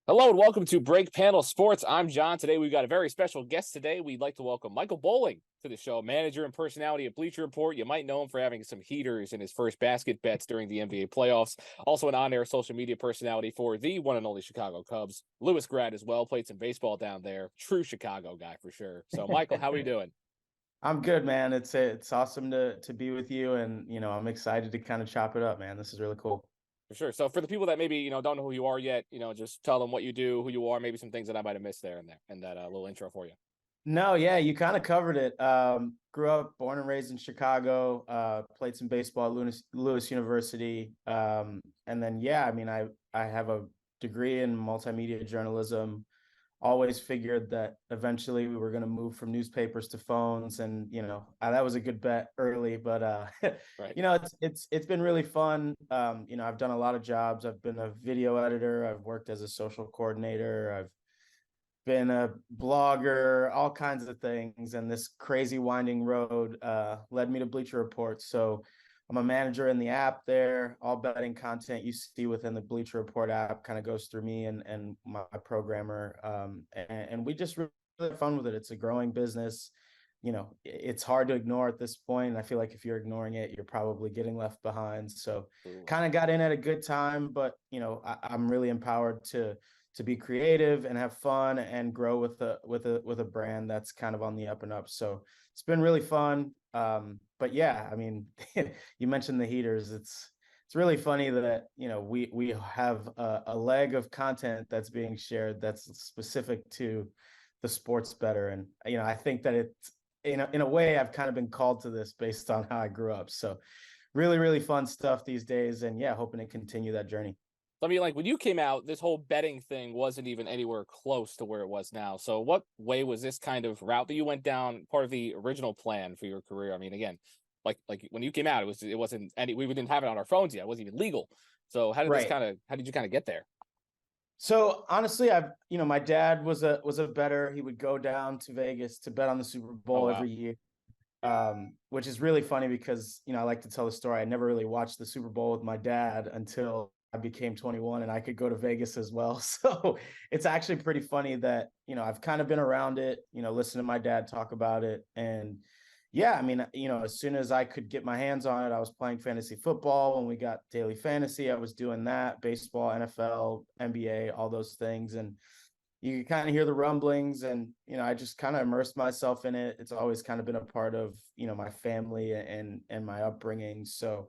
Hello and welcome to Break Panel Sports. I'm John. Today we've got a very special guest today. We'd like to welcome Michael Bolling to the show, manager and personality at Bleacher Report. You might know him for having some heaters in his first basket bets during the NBA playoffs. Also an on-air social media personality for the one and only Chicago Cubs. Lewis grad as well, played some baseball down there. True Chicago guy for sure. So Michael, how are we doing? I'm good, man. It's awesome to be with you, and I'm excited to kind of chop it up, man. This is really cool. For sure. So for the people that maybe, don't know who you are yet, just tell them what you do, who you are, maybe some things that I might have missed there and that little intro for you. No, yeah, you kind of covered it. Grew up, born and raised in Chicago. Played some baseball at Lewis University, and then yeah, I mean, I have a degree in multimedia journalism. Always figured that eventually we were going to move from newspapers to phones, and that was a good bet early, but Right. it's been really fun. I've done a lot of jobs. I've been a video editor, I've worked as a social coordinator, I've been a blogger, all kinds of things, and this crazy winding road led me to Bleacher Report. So I'm a manager in the app there. All betting content you see within the Bleacher Report app kind of goes through me and my programmer. And we just really have fun with it. It's a growing business. It's hard to ignore at this point. I feel like if you're ignoring it, you're probably getting left behind. So Ooh. kind of got in at a good time, but I'm really empowered to be creative and have fun and grow with a brand that's kind of on the up and up. So it's been really fun. But yeah, I mean, you mentioned the heaters. It's really funny that we have a leg of content that's being shared that's specific to the sports better, and I think that it's in a way I've kind of been called to this based on how I grew up. So really fun stuff these days, and yeah, hoping to continue that journey. I mean, like when you came out, this whole betting thing wasn't even anywhere close to where it was now. So, what way was this kind of route that you went down part of the original plan for your career? I mean, again, like when you came out, it wasn't any we didn't have it on our phones yet. It wasn't even legal. So, Right. how did you kind of get there? So honestly, my dad was a bettor. He would go down to Vegas to bet on the Super Oh Bowl wow, every year, which is really funny because I like to tell the story. I never really watched the Super Bowl with my dad until I became 21 and I could go to Vegas as well. So it's actually pretty funny that I've kind of been around it. Listen to my dad talk about it, and yeah, I mean, as soon as I could get my hands on it, I was playing fantasy football. When we got daily fantasy, I was doing that, baseball, NFL, NBA, all those things. And you can kind of hear the rumblings, and I just kind of immersed myself in it. It's always kind of been a part of my family and my upbringing. So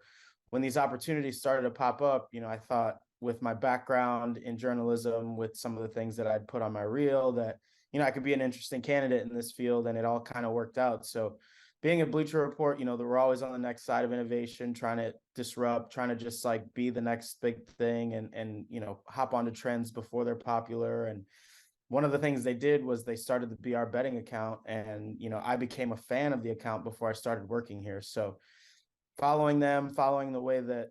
when these opportunities started to pop up, I thought with my background in journalism, with some of the things that I'd put on my reel, that I could be an interesting candidate in this field, and it all kind of worked out. So being a Bleacher Report, that we're always on the next side of innovation, trying to disrupt, trying to just like be the next big thing, and hop onto trends before they're popular. And one of the things they did was they started the BR betting account, and I became a fan of the account before I started working here. So following them, following the way that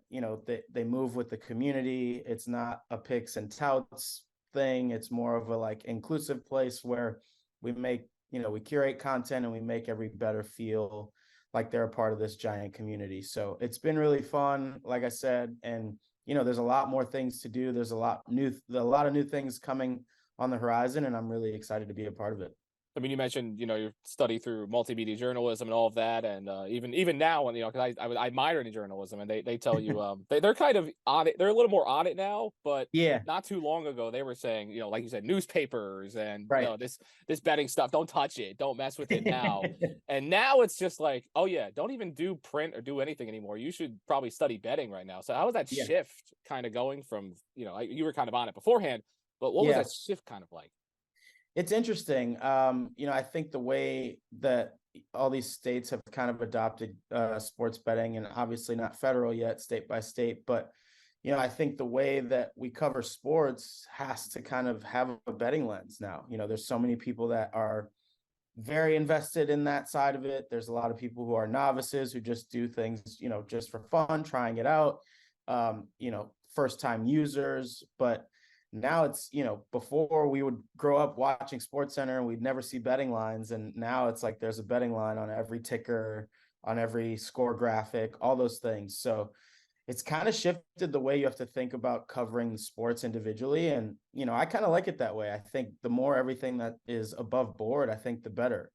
they move with the community, it's not a picks and touts thing. It's more of a like inclusive place where we make we curate content and we make every better feel like they're a part of this giant community. So it's been really fun, like I said, and there's a lot more things to do. There's a lot of new things coming on the horizon, and I'm really excited to be a part of it. I mean, you mentioned your study through multimedia journalism and all of that, and even now, when because I minored in journalism, and they tell you they're kind of on it. They're a little more on it now, but Yeah, not too long ago they were saying like you said, newspapers and right. this betting stuff, don't touch it, don't mess with it now. And now it's just like, oh yeah, don't even do print or do anything anymore. You should probably study betting right now. So how was that Yeah. shift kind of going from you were kind of on it beforehand, but what was Yeah. that shift kind of like? It's interesting. I think the way that all these states have kind of adopted sports betting, and obviously not federal yet, state by state, but I think the way that we cover sports has to kind of have a betting lens now. There's so many people that are very invested in that side of it. There's a lot of people who are novices who just do things, just for fun, trying it out. First time users, but now it's before we would grow up watching Sports Center and we'd never see betting lines, and now it's like there's a betting line on every ticker, on every score graphic, all those things. So it's kind of shifted the way you have to think about covering the sports individually. And, I kind of like it that way. I think the more everything that is above board, I think the better.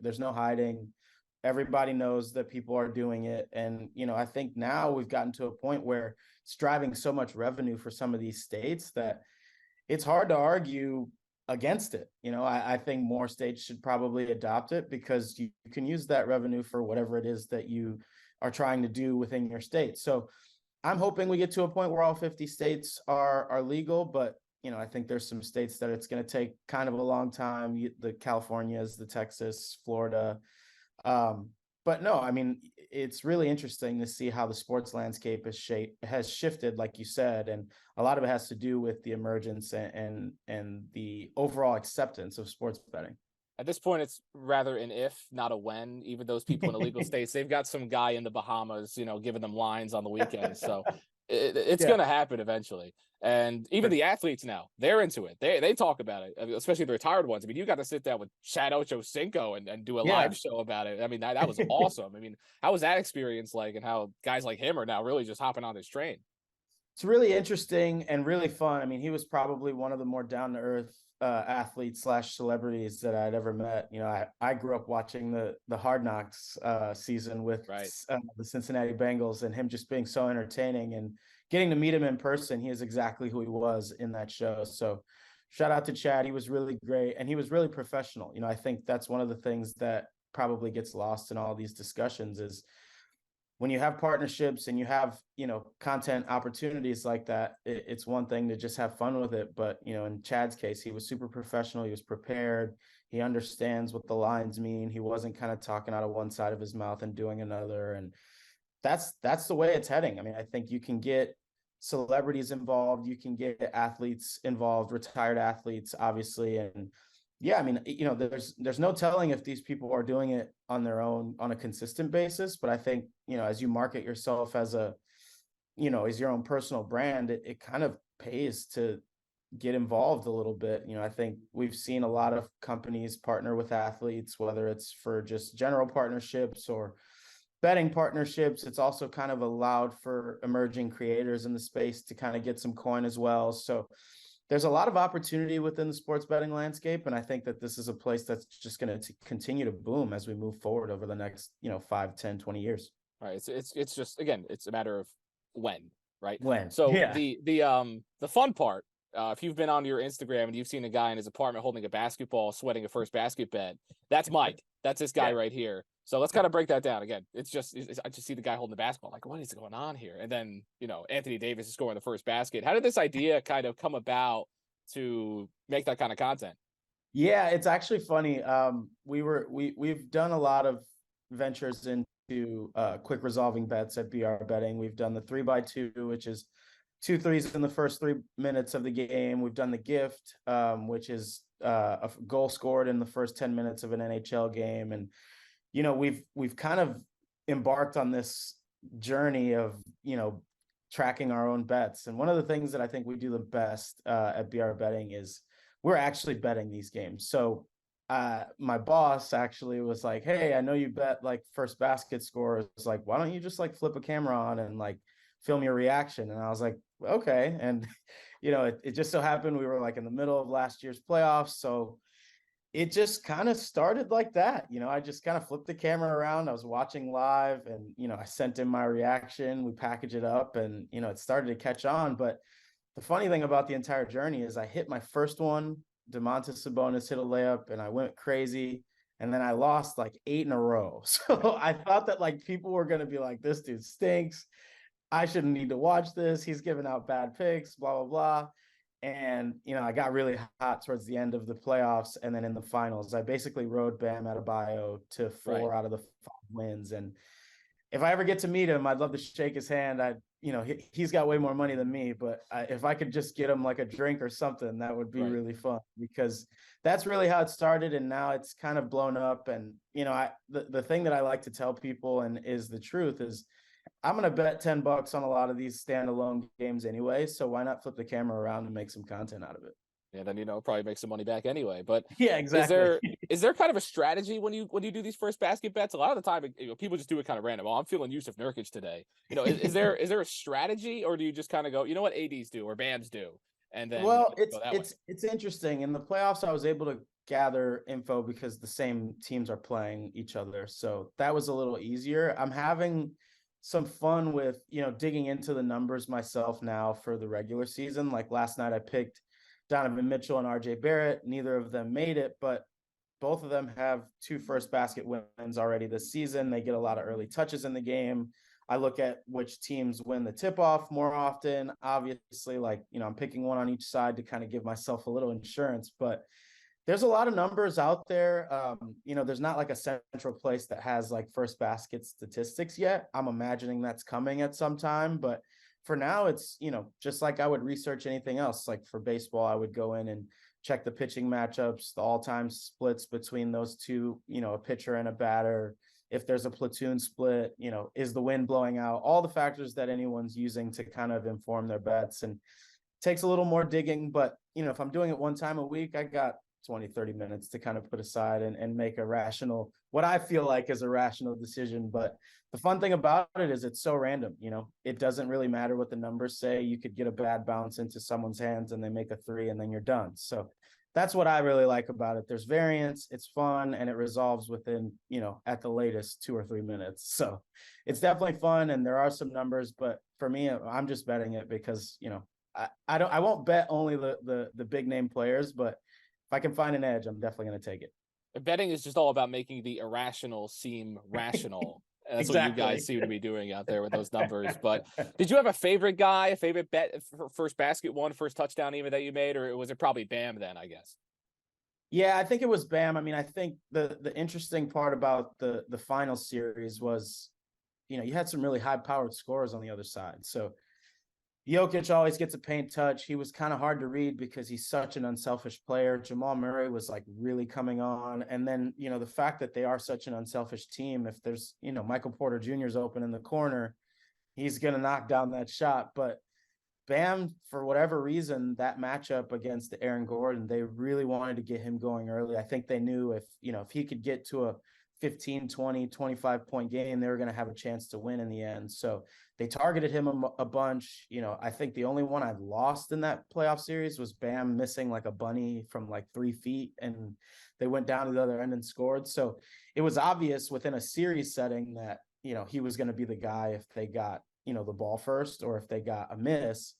There's no hiding. Everybody knows that people are doing it. And, I think now we've gotten to a point where it's driving so much revenue for some of these states that it's hard to argue against it. I think more states should probably adopt it because you can use that revenue for whatever it is that you are trying to do within your state. So I'm hoping we get to a point where all 50 states are legal, but I think there's some states that it's going to take kind of a long time. The Californias, the Texas, Florida. But no, I mean, it's really interesting to see how the sports landscape has shifted, like you said, and a lot of it has to do with the emergence and the overall acceptance of sports betting. At this point, it's rather an if, not a when. Even those people in illegal states, they've got some guy in the Bahamas, giving them lines on the weekends. So it's going to happen eventually. And even the athletes now, they're into it. They talk about it, especially the retired ones. I mean, you got to sit down with Chad Ochocinco and do a live show about it. I mean, that was awesome. I mean, how was that experience like, and how guys like him are now really just hopping on this train? It's really interesting and really fun. I mean, he was probably one of the more down to earth athletes / celebrities that I'd ever met. I grew up watching the Hard Knocks season with the Cincinnati Bengals, and him just being so entertaining, and getting to meet him in person. He is exactly who he was in that show. So shout out to Chad. He was really great, and he was really professional. I think that's one of the things that probably gets lost in all these discussions is when you have partnerships and you have, content opportunities like that, it's one thing to just have fun with it. But, in Chad's case, he was super professional. He was prepared. He understands what the lines mean. He wasn't kind of talking out of one side of his mouth and doing another. And that's the way it's heading. I mean, I think you can get celebrities involved. You can get athletes involved, retired athletes, obviously. And yeah, I mean, there's no telling if these people are doing it on their own on a consistent basis. But I think, as you market yourself as as your own personal brand, it kind of pays to get involved a little bit. I think we've seen a lot of companies partner with athletes, whether it's for just general partnerships or betting partnerships. It's also kind of allowed for emerging creators in the space to kind of get some coin as well. So there's a lot of opportunity within the sports betting landscape. And I think that this is a place that's just going to continue to boom as we move forward over the next, 5, 10, 20 years. All right. It's just, again, it's a matter of when, right? When. So the fun part, if you've been on your Instagram and you've seen a guy in his apartment holding a basketball, sweating a first basket bet, that's Mike. That's this guy right here. So let's kind of break that down again. I just see the guy holding the basketball, like, what is going on here? And then, Anthony Davis is scoring the first basket. How did this idea kind of come about to make that kind of content? Yeah, it's actually funny. We've done a lot of ventures into quick resolving bets at BR Betting. We've done the 3x2, which is 2 threes in the first 3 minutes of the game. We've done the gift, which is a goal scored in the first 10 minutes of an NHL game. And, we've kind of embarked on this journey of, tracking our own bets. And one of the things that I think we do the best at BR Betting is we're actually betting these games. So my boss actually was like, hey, I know you bet like first basket score. It's like, why don't you just like flip a camera on and like film your reaction? And I was like, okay. And, it just so happened we were like in the middle of last year's playoffs. So it just kind of started like that. I just kind of flipped the camera around. I was watching live and, I sent in my reaction. We packaged it up and, it started to catch on. But the funny thing about the entire journey is I hit my first one. Domantas Sabonis hit a layup and I went crazy. And then I lost like 8 in a row. So I thought that like people were going to be like, this dude stinks. I shouldn't need to watch this. He's giving out bad picks, blah, blah, blah. And, I got really hot towards the end of the playoffs. And then in the finals, I basically rode Bam Adebayo to 4 out of the 5 wins. And if I ever get to meet him, I'd love to shake his hand. He's got way more money than me, but if I could just get him like a drink or something, that would be really fun, because that's really how it started. And now it's kind of blown up. And, the thing that I like to tell people and is the truth is, I'm going to bet $10 on a lot of these standalone games anyway. So why not flip the camera around and make some content out of it? Yeah, then probably make some money back anyway. But Yeah, is exactly. there is there kind of a strategy when you do these first basket bets? A lot of the time, people just do it kind of random. Oh, I'm feeling Yusuf Nurkic today. Is there a strategy, or do you just kind of go, you know what ADs do or BAMs do, and then Well, go that way? it's interesting. In the playoffs, I was able to gather info because the same teams are playing each other. So that was a little easier. I'm having some fun with, digging into the numbers myself now for the regular season. Like last night I picked Donovan Mitchell and RJ Barrett. Neither of them made it, but both of them have 2 first basket wins already this season. They get a lot of early touches in the game. I look at which teams win the tip off more often. Obviously, I'm picking one on each side to kind of give myself a little insurance, but there's a lot of numbers out there. There's not like a central place that has like first basket statistics yet. I'm imagining that's coming at some time, but for now it's, just like I would research anything else. Like for baseball, I would go in and check the pitching matchups, the all-time splits between those two, a pitcher and a batter. If there's a platoon split, is the wind blowing out? All the factors that anyone's using to kind of inform their bets. And takes a little more digging, but if I'm doing it one time a week, I got 20-30 minutes to kind of put aside and make a rational, what I feel like is a rational decision. But the fun thing about it is it's so random. It doesn't really matter what the numbers say. You could get a bad bounce into someone's hands and they make a 3 and then you're done. So that's what I really like about it. There's variance, it's fun, and it resolves within, at the latest 2 or 3 minutes. So it's definitely fun, and there are some numbers, but for me, I'm just betting it because, I won't bet only the big name players, but if I can find an edge, I'm definitely going to take it. Betting is just all about making the irrational seem rational. And that's what you Exactly. guys seem to be doing out there with those numbers. But did you have a favorite guy, a favorite bet for first basket one, first touchdown even that you made, or was it probably Bam then, I guess? Yeah, I think it was Bam. I mean, I think the interesting part about the final series was, you had some really high powered scorers on the other side. So Jokic always gets a paint touch. He was kind of hard to read because he's such an unselfish player. Jamal Murray was like really coming on. And then, the fact that they are such an unselfish team, if there's, Michael Porter Jr. is open in the corner, he's going to knock down that shot. But Bam, for whatever reason, that matchup against Aaron Gordon, they really wanted to get him going early. I think they knew if he could get to a 15, 20, 25-point game, they were going to have a chance to win in the end. So they targeted him a bunch. I think the only one I lost in that playoff series was Bam missing like a bunny from like 3 feet, and they went down to the other end and scored. So it was obvious within a series setting that, he was going to be the guy if they got, the ball first or if they got a miss.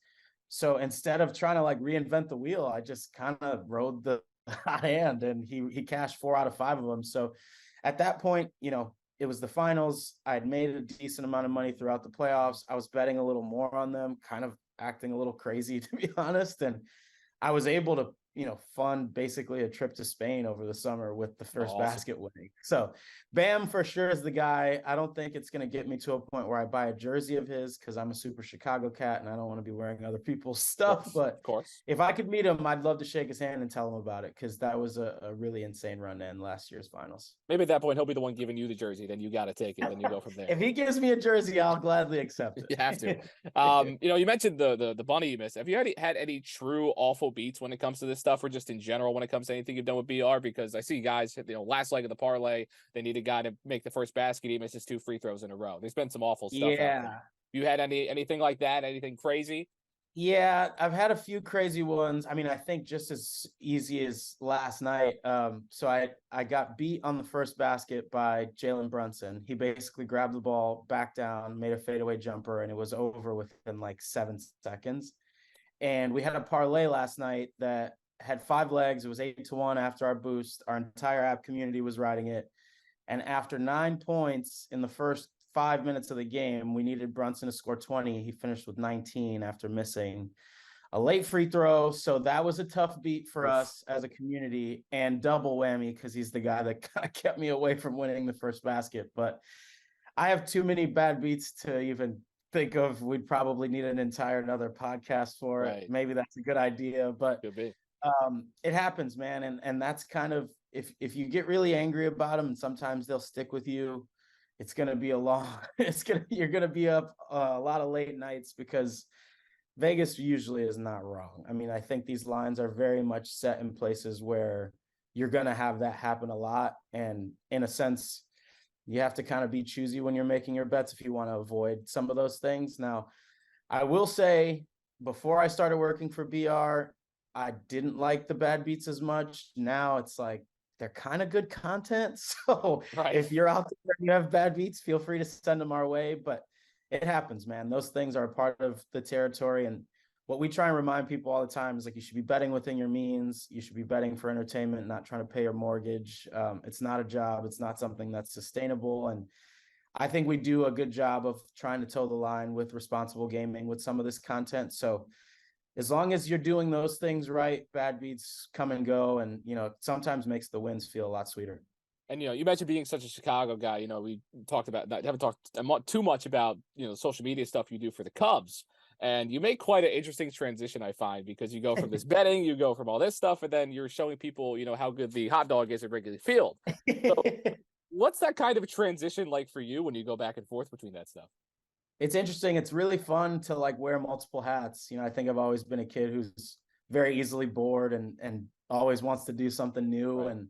So instead of trying to like reinvent the wheel, I just kind of rode the hot hand, and he cashed 4 out of 5 of them. So at that point, it was the finals. I had made a decent amount of money throughout the playoffs. I was betting a little more on them, kind of acting a little crazy, to be honest. And I was able to, fund basically a trip to Spain over the summer with the first basket winning. So Bam for sure is the guy. I don't think it's going to get me to a point where I buy a jersey of his because I'm a super Chicago cat and I don't want to be wearing other people's stuff. But of course, if I could meet him, I'd love to shake his hand and tell him about it because that was a really insane run to end last year's finals. maybe at that point he'll be the one giving you the jersey. Then you got to take it. Then you go from there. If he gives me a jersey, I'll gladly accept it. You have to. You mentioned the bunny you missed. Have you had any true awful beats when it comes to this stuff, or just in general when it comes to anything you've done with BR? Because I see guys, last leg of the parlay, they need a guy to make the first basket. He misses 2 free throws in a row. There's been some awful stuff out there. You had anything like that? Anything crazy? Yeah, I've had a few crazy ones. I mean, I think just as easy as last night. So I got beat on the first basket by Jalen Brunson. He basically grabbed the ball, back down, made a fadeaway jumper, and it was over within like 7 seconds. And we had a parlay last night that had 5 legs. It was 8-1 after our boost. Our entire app community was riding it. And after 9 points in the first 5 minutes of the game, we needed Brunson to score 20. He finished with 19 after missing a late free throw. So that was a tough beat for us as a community, and double whammy because he's the guy that kind of kept me away from winning the first basket. But I have too many bad beats to even think of. We'd probably need another podcast for it. Maybe that's a good idea, but could be. It happens, man. And that's kind of, if you get really angry about them, and sometimes they'll stick with you, it's going to be you're going to be up a lot of late nights because Vegas usually is not wrong. I mean, I think these lines are very much set in places where you're going to have that happen a lot. And in a sense, you have to kind of be choosy when you're making your bets if you want to avoid some of those things. Now, I will say, before I started working for BR, I didn't like the bad beats as much. Now it's like they're kind of good content. So Right. if you're out there and you have bad beats, feel free to send them our way. But it happens, man. Those things are a part of the territory. And what we try and remind people all the time is like, you should be betting within your means. You should be betting for entertainment, not trying to pay your mortgage. It's not a job. It's not something that's sustainable. And I think we do a good job of trying to toe the line with responsible gaming with some of this content. So as long as you're doing those things right, bad beats come and go, and sometimes makes the wins feel a lot sweeter. And you mentioned being such a Chicago guy. We talked about that. Haven't talked too much about social media stuff you do for the Cubs, and you make quite an interesting transition, I find, because you go from this betting, you go from all this stuff, and then you're showing people how good the hot dog is at Wrigley Field. So, what's that kind of a transition like for you when you go back and forth between that stuff? It's interesting. It's really fun to like wear multiple hats. I think I've always been a kid who's very easily bored and always wants to do something new. Right. And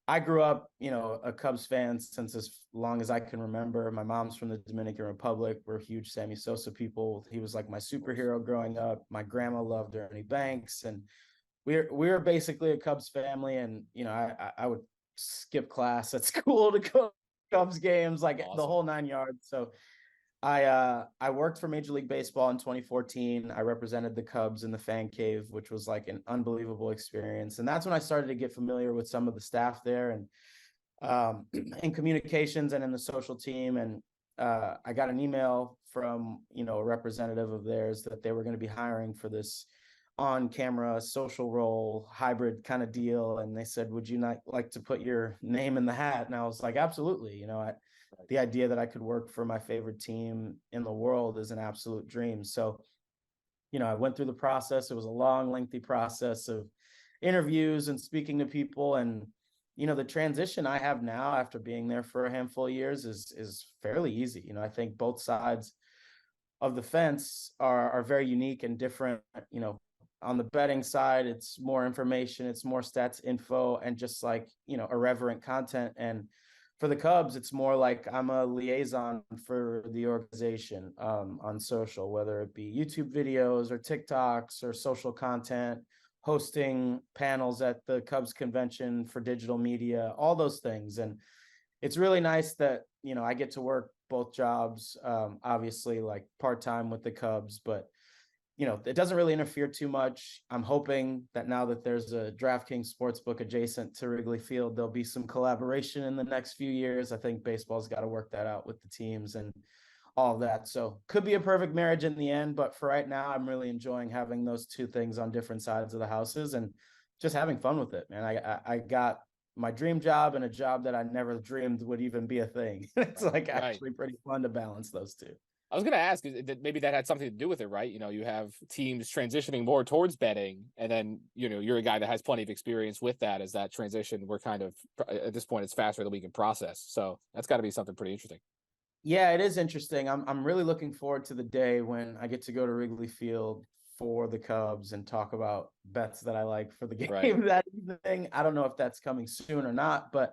I grew up, a Cubs fan since as long as I can remember. My mom's from the Dominican Republic. We're huge Sammy Sosa people. He was like my superhero growing up. My grandma loved Ernie Banks, and we were basically a Cubs family. And I would skip class at school to go to Cubs games, like Awesome. the whole 9 yards. So I worked for Major League Baseball in 2014. I represented the Cubs in the fan cave, which was like an unbelievable experience. And that's when I started to get familiar with some of the staff there and in communications and in the social team. And I got an email from a representative of theirs that they were going to be hiring for this on-camera social role hybrid kind of deal. And they said, "Would you not like to put your name in the hat?" And I was like, "Absolutely." The idea that I could work for my favorite team in the world is an absolute dream. So, I went through the process. It was a long, lengthy process of interviews and speaking to people. And, the transition I have now after being there for a handful of years is fairly easy. I think both sides of the fence are very unique and different. On the betting side, it's more information, it's more stats info, and just like, irreverent content. And for the Cubs, it's more like I'm a liaison for the organization on social, whether it be YouTube videos or TikToks or social content, hosting panels at the Cubs convention for digital media, all those things. And it's really nice that, I get to work both jobs, obviously like part-time with the Cubs, but it doesn't really interfere too much. I'm hoping that now that there's a DraftKings sportsbook adjacent to Wrigley Field, there'll be some collaboration in the next few years. I think baseball's got to work that out with the teams and all of that. So could be a perfect marriage in the end. But for right now, I'm really enjoying having those two things on different sides of the houses and just having fun with it, man. I got my dream job and a job that I never dreamed would even be a thing. It's like actually pretty fun to balance those two. I was going to ask that maybe that had something to do with it, right? You have teams transitioning more towards betting, and then you're a guy that has plenty of experience with that. As that transition, we're kind of at this point, it's faster than we can process. So that's got to be something pretty interesting. Yeah, it is interesting. I'm really looking forward to the day when I get to go to Wrigley Field for the Cubs and talk about bets that I like for the game that evening. I don't know if that's coming soon or not, but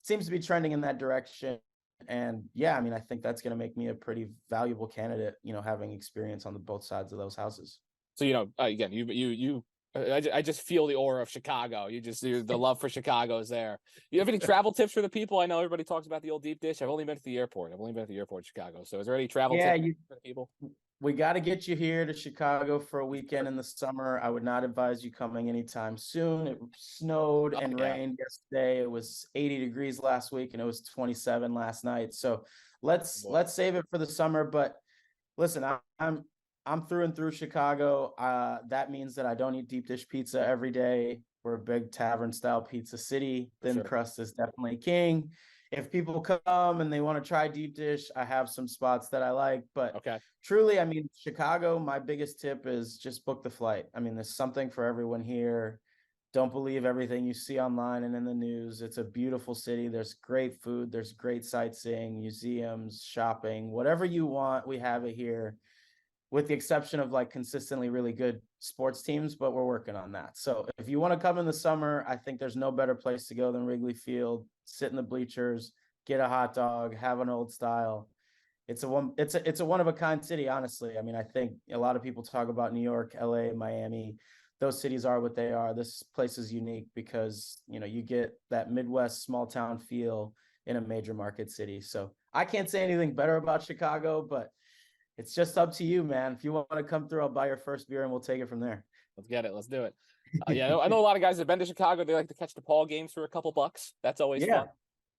it seems to be trending in that direction. And yeah, I mean, I think that's going to make me a pretty valuable candidate, having experience on both sides of those houses. So, again, I just feel the aura of Chicago. The love for Chicago is there. You have any travel tips for the people? I know everybody talks about the old deep dish. I've only been to the airport. in Chicago. So is there any travel tips for the people? We got to get you here to Chicago for a weekend in the summer. I would not advise you coming anytime soon. It snowed and rained yesterday. It was 80 degrees last week and it was 27 last night. So let's save it for the summer. But listen, I'm through and through Chicago. That means that I don't eat deep dish pizza every day. We're a big tavern style pizza city. Thin crust is definitely king. If people come and they want to try deep dish, I have some spots that I like. But truly, I mean, Chicago, my biggest tip is just book the flight. I mean, there's something for everyone here. Don't believe everything you see online and in the news. It's a beautiful city. There's great food. There's great sightseeing, museums, shopping, whatever you want. We have it here. with the exception of like consistently really good sports teams, but we're working on that. So if you want to come in the summer, I think there's no better place to go than Wrigley Field, sit in the bleachers, get a hot dog, have an old style. It's a one of a kind city, honestly. I mean, I think a lot of people talk about New York, LA, Miami. Those cities are what they are. This place is unique because, you know, you get that Midwest small town feel in a major market city. So I can't say anything better about Chicago, but it's just up to you, man. If you want to come through, I'll buy your first beer and we'll take it from there. Let's get it. Let's do it. Yeah, I know a lot of guys that have been to Chicago. They like to catch the Paul games for a couple bucks. That's always Yeah.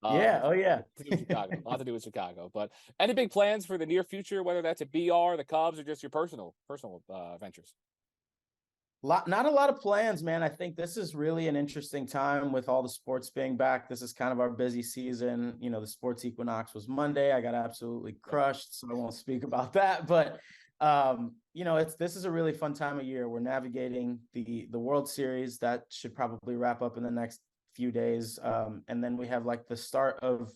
fun. Yeah. Oh, yeah. To do with Chicago. A lot to do with Chicago. But any big plans for the near future, whether that's a BR, the Cubs, or just your personal ventures? Not a lot of plans, man. I think this is really an interesting time with all the sports being back. This is kind of our busy season. You know, the sports equinox was Monday. I got absolutely crushed, so I won't speak about that. But you know, this is a really fun time of year. We're navigating the World Series that should probably wrap up in the next few days, and then we have like the start of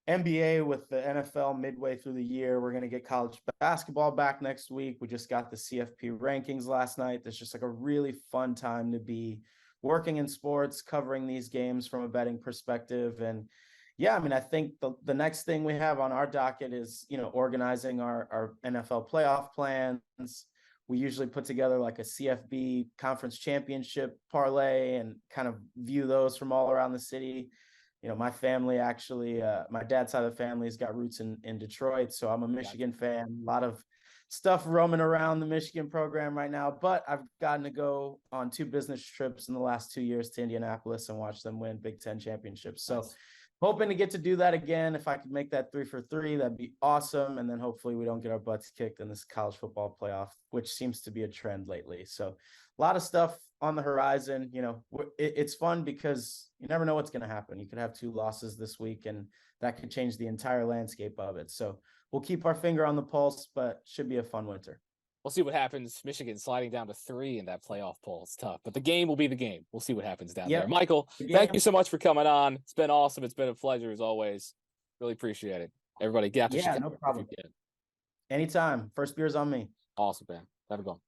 NBA with the NFL midway through the year. We're going to get college basketball back next week. We just got the CFP rankings last night. There's just like a really fun time to be working in sports, covering these games from a betting perspective. And yeah, I mean, I think the next thing we have on our docket is, you know, organizing our NFL playoff plans. We usually put together like a CFB conference championship parlay and kind of view those from all around the city. You know, my family actually, my dad's side of the family has got roots in Detroit. So I'm a Michigan fan. A lot of stuff roaming around the Michigan program right now. But I've gotten to go on 2 business trips in the last 2 years to Indianapolis and watch them win Big Ten championships. So hoping to get to do that again. If I could make that 3 for 3, that'd be awesome. And then hopefully we don't get our butts kicked in this college football playoff, which seems to be a trend lately. So a lot of stuff on the horizon. You know, it's fun because you never know what's going to happen. You could have 2 losses this week and that could change the entire landscape of it. So we'll keep our finger on the pulse, but should be a fun winter. We'll see what happens. Michigan sliding down to 3 in that playoff poll. It's tough, but the game will be the game. We'll see what happens down there. Michael, thank you so much for coming on. It's been awesome. It's been a pleasure as always. Really appreciate it. Everybody get out to Chicago. No problem. Anytime. First beer's on me. Awesome, man. Have a good one.